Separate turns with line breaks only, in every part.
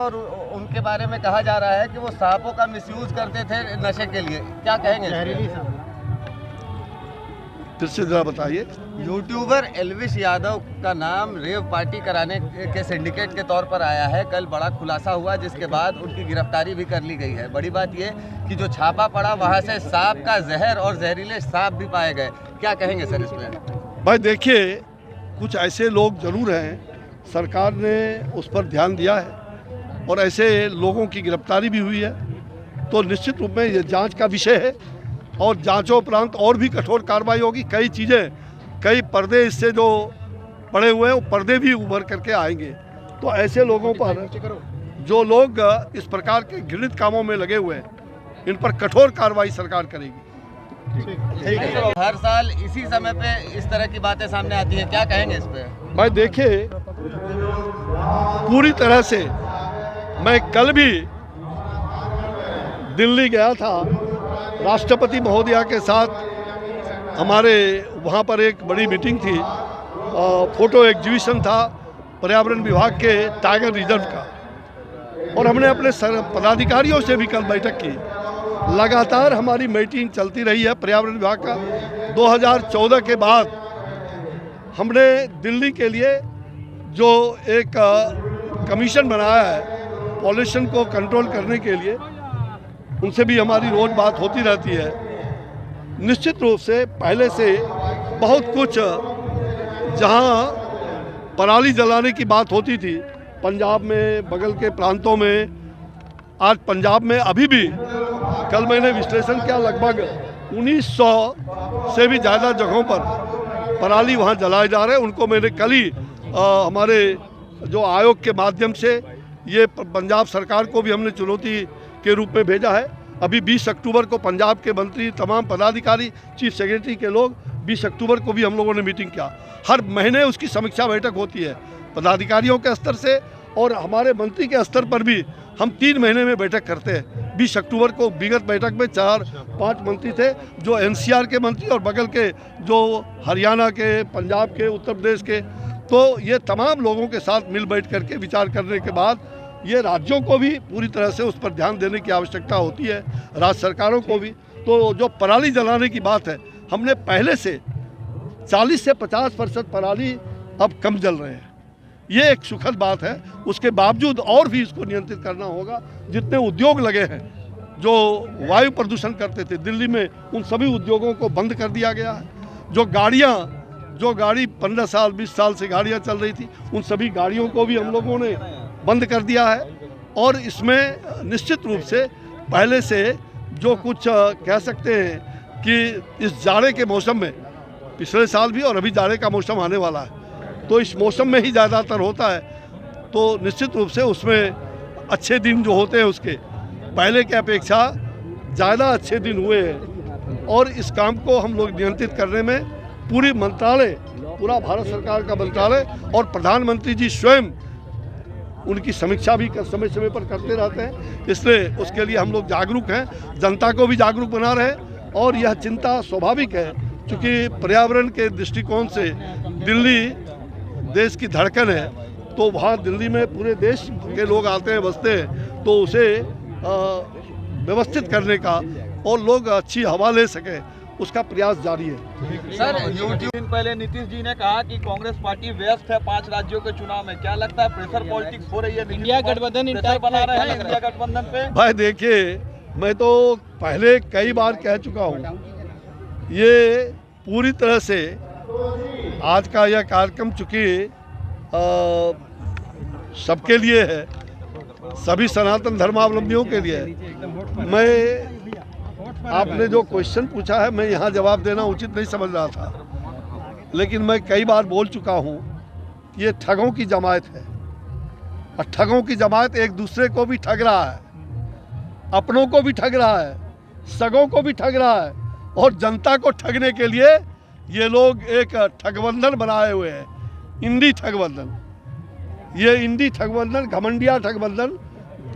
और उनके बारे में कहा जा रहा है कि वो सांपों का मिसयूज करते थे नशे के लिए, क्या कहेंगे?
फिर से जरा बताइए।
यूट्यूबर एल्विश यादव का नाम रेव पार्टी कराने के सिंडिकेट के तौर पर आया है। कल बड़ा खुलासा हुआ जिसके बाद उनकी गिरफ्तारी भी कर ली गई है। बड़ी बात ये कि जो छापा पड़ा वहाँ से सांप का जहर और जहरीले सांप भी पाए गए, क्या कहेंगे सर इस पर?
भाई देखिए, कुछ ऐसे लोग जरूर हैं, सरकार ने उस पर ध्यान दिया है और ऐसे लोगों की गिरफ्तारी भी हुई है, तो निश्चित रूप में ये जांच का विषय है और जांचोपरांत और भी कठोर कार्रवाई होगी। कई चीज़ें, कई पर्दे इससे जो पड़े हुए हैं वो पर्दे भी उभर करके आएंगे। तो ऐसे लोगों पर, जो लोग इस प्रकार के घृणित कामों में लगे हुए हैं, इन पर कठोर कार्रवाई सरकार करेगी।
हर साल इसी समय पे इस तरह की बातें सामने आती हैं, क्या कहेंगे इस पे?
भाई देखिए, पूरी तरह से मैं कल भी दिल्ली गया था, राष्ट्रपति महोदया के साथ हमारे वहाँ पर एक बड़ी मीटिंग थी, फोटो एग्जीबिशन था पर्यावरण विभाग के टाइगर रिजर्व का, और हमने अपने पदाधिकारियों से भी कल बैठक की। लगातार हमारी मीटिंग चलती रही है पर्यावरण विभाग का। 2014 के बाद हमने दिल्ली के लिए जो एक कमीशन बनाया है पॉल्यूशन को कंट्रोल करने के लिए, उनसे भी हमारी रोज बात होती रहती है। निश्चित रूप से पहले से बहुत कुछ, जहां पराली जलाने की बात होती थी पंजाब में, बगल के प्रांतों में, आज पंजाब में अभी भी, कल मैंने विश्लेषण किया, लगभग 1900 से भी ज़्यादा जगहों पर पराली वहां जलाए जा रहे हैं। उनको मैंने कल ही हमारे जो आयोग के माध्यम से ये पंजाब सरकार को भी हमने चुनौती के रूप में भेजा है। अभी 20 अक्टूबर को पंजाब के मंत्री, तमाम पदाधिकारी, चीफ सेक्रेटरी के लोग, 20 अक्टूबर को भी हम लोगों ने मीटिंग किया। हर महीने उसकी समीक्षा बैठक होती है पदाधिकारियों के स्तर से, और हमारे मंत्री के स्तर पर भी हम 3 महीने में बैठक करते हैं। 20 अक्टूबर को विगत बैठक में 4-5 मंत्री थे, जो एनसीआर के मंत्री और बगल के जो हरियाणा के, पंजाब के, उत्तर प्रदेश के, तो ये तमाम लोगों के साथ मिल बैठ करके विचार करने के बाद ये राज्यों को भी पूरी तरह से उस पर ध्यान देने की आवश्यकता होती है, राज्य सरकारों को भी। तो जो पराली जलाने की बात है, हमने पहले से 40 से 50% पराली अब कम जल रहे हैं, ये एक सुखद बात है। उसके बावजूद और भी इसको नियंत्रित करना होगा। जितने उद्योग लगे हैं जो वायु प्रदूषण करते थे दिल्ली में, उन सभी उद्योगों को बंद कर दिया गया है। जो गाड़ी 15 साल 20 साल से गाड़ियाँ चल रही थी, उन सभी गाड़ियों को भी हम लोगों ने बंद कर दिया है। और इसमें निश्चित रूप से पहले से जो कुछ कह सकते हैं कि इस जाड़े के मौसम में, पिछले साल भी और अभी जाड़े का मौसम आने वाला है, तो इस मौसम में ही ज़्यादातर होता है, तो निश्चित रूप से उसमें अच्छे दिन जो होते हैं उसके पहले की अपेक्षा ज़्यादा अच्छे दिन हुए हैं। और इस काम को हम लोग नियंत्रित करने में पूरी मंत्रालय, पूरा भारत सरकार का मंत्रालय और प्रधानमंत्री जी स्वयं उनकी समीक्षा भी समय समय पर करते रहते हैं। इसलिए उसके लिए हम लोग जागरूक हैं, जनता को भी जागरूक बना रहे हैं। और यह चिंता स्वाभाविक है, क्योंकि पर्यावरण के दृष्टिकोण से दिल्ली देश की धड़कन है, तो वहाँ दिल्ली में पूरे देश के लोग आते हैं, बसते हैं, तो उसे व्यवस्थित करने का और लोग अच्छी हवा ले सकें, उसका प्रयास जारी है।
सर, यूट्यूब दिन पहले नीतीश जी ने कहा कि कांग्रेस पार्टी व्यस्त है 5 राज्यों के चुनाव में, क्या लगता है प्रेशर पॉलिटिक्स हो रही है? इंडिया गठबंधन प्रेशर बना रहे हैं इंडिया गठबंधन पे?
भाई देखिए, मैं तो पहले कई बार कह चुका हूँ, ये पूरी तरह से आज का यह कार्यक्रम चूँकि सबके लिए है, सभी सनातन धर्मावलंबियों के लिए है। मैं, आपने जो क्वेश्चन पूछा है, मैं यहाँ जवाब देना उचित नहीं समझ रहा था, लेकिन मैं कई बार बोल चुका हूँ कि ये ठगों की जमात है, और ठगों की जमात एक दूसरे को भी ठग रहा है, अपनों को भी ठग रहा है, सगों को भी ठग रहा है, और जनता को ठगने के लिए ये लोग एक ठगबंधन बनाए हुए हैं, इंडी ठगबंधन। ये इंडी ठगबंधन, घमंडिया ठगबंधन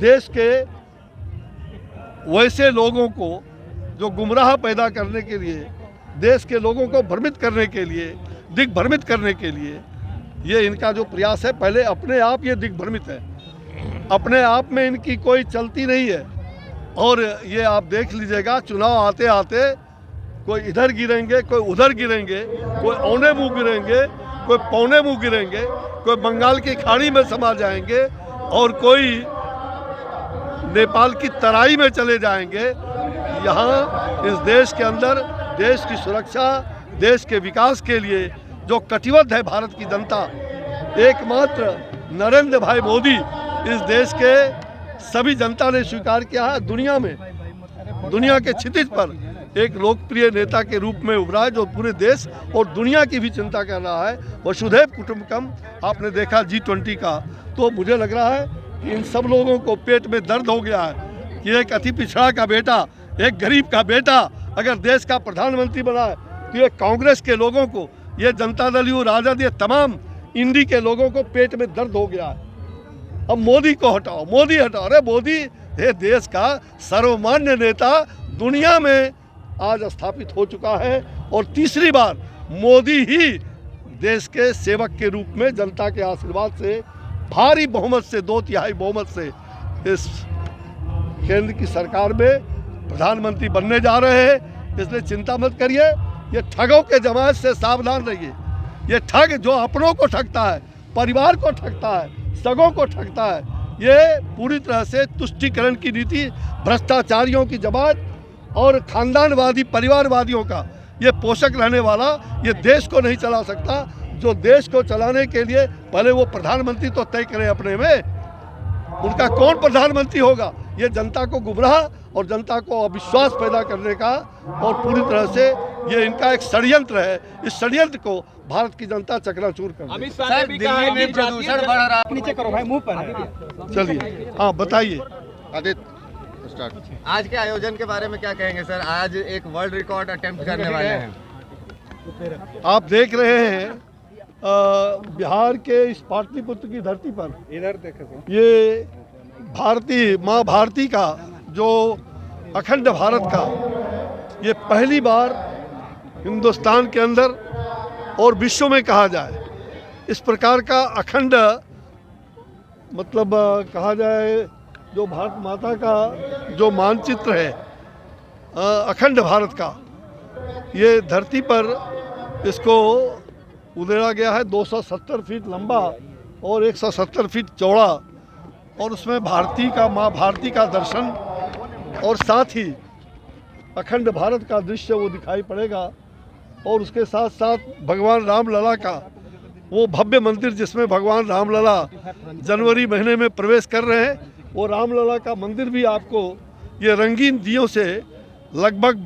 देश के वैसे लोगों को जो गुमराह पैदा करने के लिए, देश के लोगों को भ्रमित करने के लिए, दिग्भ्रमित करने के लिए, ये इनका जो प्रयास है, पहले अपने आप ये दिग्भ्रमित है। अपने आप में इनकी कोई चलती नहीं है। और ये आप देख लीजिएगा, चुनाव आते आते कोई इधर गिरेंगे, कोई उधर गिरेंगे, कोई औने मुंह गिरेंगे, कोई पौने मुंह गिरेंगे, कोई बंगाल की खाड़ी में समा जाएंगे और कोई नेपाल की तराई में चले जाएंगे। यहाँ इस देश के अंदर देश की सुरक्षा, देश के विकास के लिए जो कटिबद्ध है भारत की जनता, एकमात्र नरेंद्र भाई मोदी इस देश के सभी जनता ने स्वीकार किया है। दुनिया में, दुनिया के क्षितिज पर एक लोकप्रिय नेता के रूप में उभरा है, जो पूरे देश और दुनिया की भी चिंता कर रहा है। वसुधैव कुटुंबकम आपने देखा G20 का, तो मुझे लग रहा है कि इन सब लोगों को पेट में दर्द हो गया है कि एक अति पिछड़ा का बेटा, एक गरीब का बेटा अगर देश का प्रधानमंत्री बना है, तो ये कांग्रेस के लोगों को, ये जनता दल यू राजद, ये तमाम इंडी के लोगों को पेट में दर्द हो गया है। अब मोदी को हटाओ, मोदी हटाओ। अरे मोदी ये देश का सर्वमान्य नेता दुनिया में आज स्थापित हो चुका है और तीसरी बार मोदी ही देश के सेवक के रूप में जनता के आशीर्वाद से भारी बहुमत से, 2/3 बहुमत से इस केंद्र की सरकार में प्रधानमंत्री बनने जा रहे हैं। इसलिए चिंता मत करिए, ये ठगों के जमात से सावधान रहिए। ये ठग जो अपनों को ठगता है, परिवार को ठगता है, सगों को ठगता है, ये पूरी तरह से तुष्टीकरण की नीति, भ्रष्टाचारियों की जमात और खानदानवादी परिवारवादियों का ये पोषक रहने वाला ये देश को नहीं चला सकता। जो देश को चलाने के लिए पहले वो प्रधानमंत्री तो तय करें अपने में, उनका कौन प्रधानमंत्री होगा। ये जनता को गुमराह और जनता को अविश्वास पैदा करने का और पूरी तरह से ये इनका एक षड्यंत्र है। इस षड्यंत्र को भारत की जनता चकनाचूर कर देगी।
अमित शाह ने भी कहा
दिल्ली
है
में
कि
प्रदूषण बढ़ रहा है।
नीचे करो भाई, मुंह पर।
चलिए, हाँ बताइए।
आदित्य स्टार्ट। आज के आयोजन के बारे में क्या कहेंगे सर? आज एक वर्ल्ड रिकॉर्ड अटेम्प्ट करने वाले हैं।
आप देख रहे हैं बिहार के इस पाटलिपुत्र की धरती पर
इधर देखो,
ये भारती माँ भारती का जो अखंड भारत का ये पहली बार हिंदुस्तान के अंदर और विश्व में कहा जाए, इस प्रकार का अखंड मतलब कहा जाए जो भारत माता का जो मानचित्र है अखंड भारत का, ये धरती पर इसको उधेड़ा गया है। 270 फीट लंबा और 170 फीट चौड़ा, और उसमें भारती का माँ भारती का दर्शन और साथ ही अखंड भारत का दृश्य वो दिखाई पड़ेगा। और उसके साथ साथ भगवान रामलला का वो भव्य मंदिर जिसमें भगवान रामलला जनवरी महीने में प्रवेश कर रहे हैं, वो रामलला का मंदिर भी आपको ये रंगीन दियों से लगभग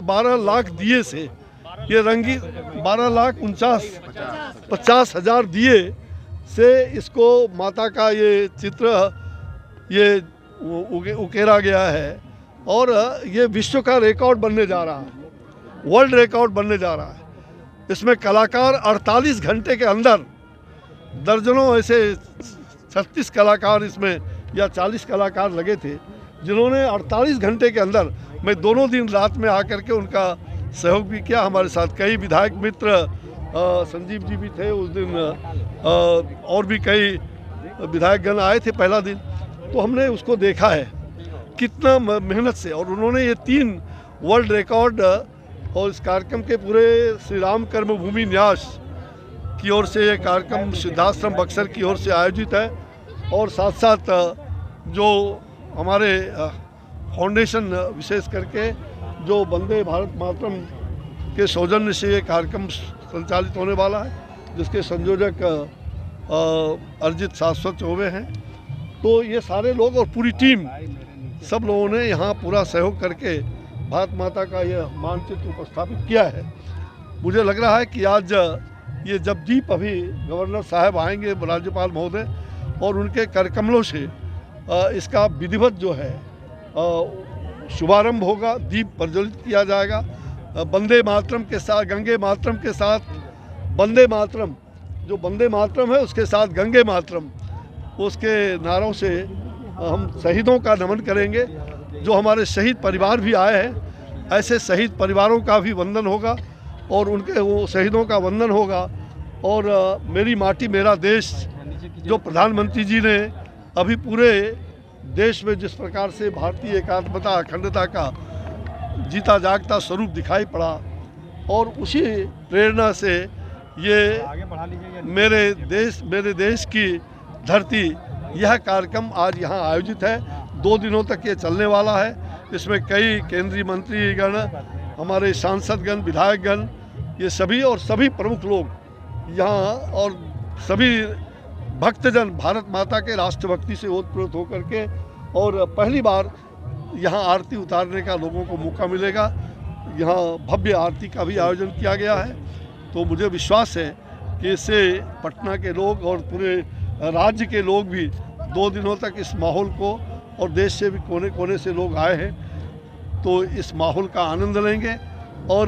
12 लाख दिए से ये रंगीन 12,50,000 दिए से इसको माता का ये चित्र ये उकेरा गया है। और ये विश्व का रिकॉर्ड बनने जा रहा है, वर्ल्ड रिकॉर्ड बनने जा रहा है। इसमें कलाकार 48 घंटे के अंदर दर्जनों ऐसे 36 कलाकार इसमें या 40 कलाकार लगे थे, जिन्होंने 48 घंटे के अंदर, मैं दोनों दिन रात में आकर के उनका सहयोग भी किया। हमारे साथ कई विधायक मित्र, संजीव जी भी थे उस दिन, और भी कई विधायकगण आए थे पहला दिन, तो हमने उसको देखा है कितना मेहनत से। और उन्होंने ये 3 वर्ल्ड रिकॉर्ड, और इस कार्यक्रम के पूरे श्री राम कर्मभूमि न्यास की ओर से ये कार्यक्रम सिद्धाश्रम बक्सर की ओर से आयोजित है। और साथ साथ जो हमारे फाउंडेशन विशेष करके जो वंदे भारत मातरम के सौजन्य से ये कार्यक्रम संचालित होने वाला है, जिसके संयोजक अर्जित शाश्वत चौबे हैं। तो ये सारे लोग और पूरी टीम, सब लोगों ने यहाँ पूरा सहयोग करके भारत माता का ये मानचित्र उपस्थापित किया है। मुझे लग रहा है कि आज ये जब दीप अभी गवर्नर साहब आएंगे, राज्यपाल महोदय, और उनके करकमलों से इसका विधिवत जो है शुभारंभ होगा, दीप प्रज्वलित किया जाएगा। वंदे मातरम के साथ, गंगे मातरम के साथ वंदे मातरम, जो वंदे मातरम है उसके साथ गंगे मातरम, उसके नारों से हम शहीदों का नमन करेंगे। जो हमारे शहीद परिवार भी आए हैं, ऐसे शहीद परिवारों का भी वंदन होगा और उनके वो शहीदों का वंदन होगा। और मेरी माटी मेरा देश जो प्रधानमंत्री जी ने अभी पूरे देश में जिस प्रकार से भारतीय एकात्मता अखंडता का जीता जागता स्वरूप दिखाई पड़ा, और उसी प्रेरणा से ये मेरे देश की धरती यह कार्यक्रम आज यहाँ आयोजित है। 2 दिनों तक ये चलने वाला है। इसमें कई केंद्रीय मंत्रीगण, हमारे सांसदगण, विधायकगण, ये सभी और सभी प्रमुख लोग यहाँ, और सभी भक्तजन भारत माता के राष्ट्रभक्ति से ओतप्रोत होकर के, और पहली बार यहाँ आरती उतारने का लोगों को मौका मिलेगा। यहाँ भव्य आरती का भी आयोजन किया गया है। तो मुझे विश्वास है कि इससे पटना के लोग और पूरे राज्य के लोग भी 2 दिनों तक इस माहौल को, और देश से भी कोने कोने से लोग आए हैं, तो इस माहौल का आनंद लेंगे। और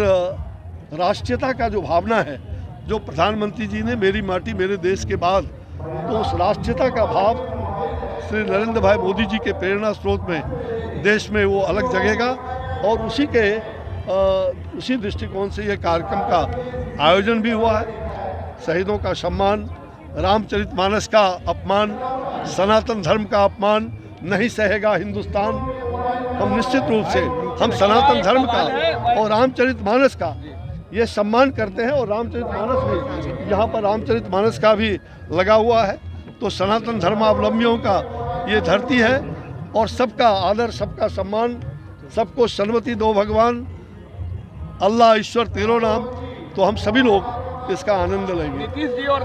राष्ट्रीयता का जो भावना है, जो प्रधानमंत्री जी ने मेरी माटी मेरे देश के बाद, तो उस राष्ट्रीयता का भाव श्री नरेंद्र भाई मोदी जी के प्रेरणा स्रोत में देश में वो अलग जगेगा। और उसी दृष्टिकोण से ये कार्यक्रम का आयोजन भी हुआ है। शहीदों का सम्मान, रामचरितमानस का अपमान, सनातन धर्म का अपमान नहीं सहेगा हिंदुस्तान। हम निश्चित रूप से हम सनातन धर्म का और रामचरितमानस का ये सम्मान करते हैं, और रामचरितमानस भी यहाँ पर रामचरितमानस का भी लगा हुआ है। तो सनातन धर्मावलंबियों का ये धरती है, और सबका आदर, सबका सम्मान, सबको सन्मति दो भगवान, अल्लाह ईश्वर तेरो नाम। तो हम सभी लोग इसका आनंद लेंगे।
नीतीश जी और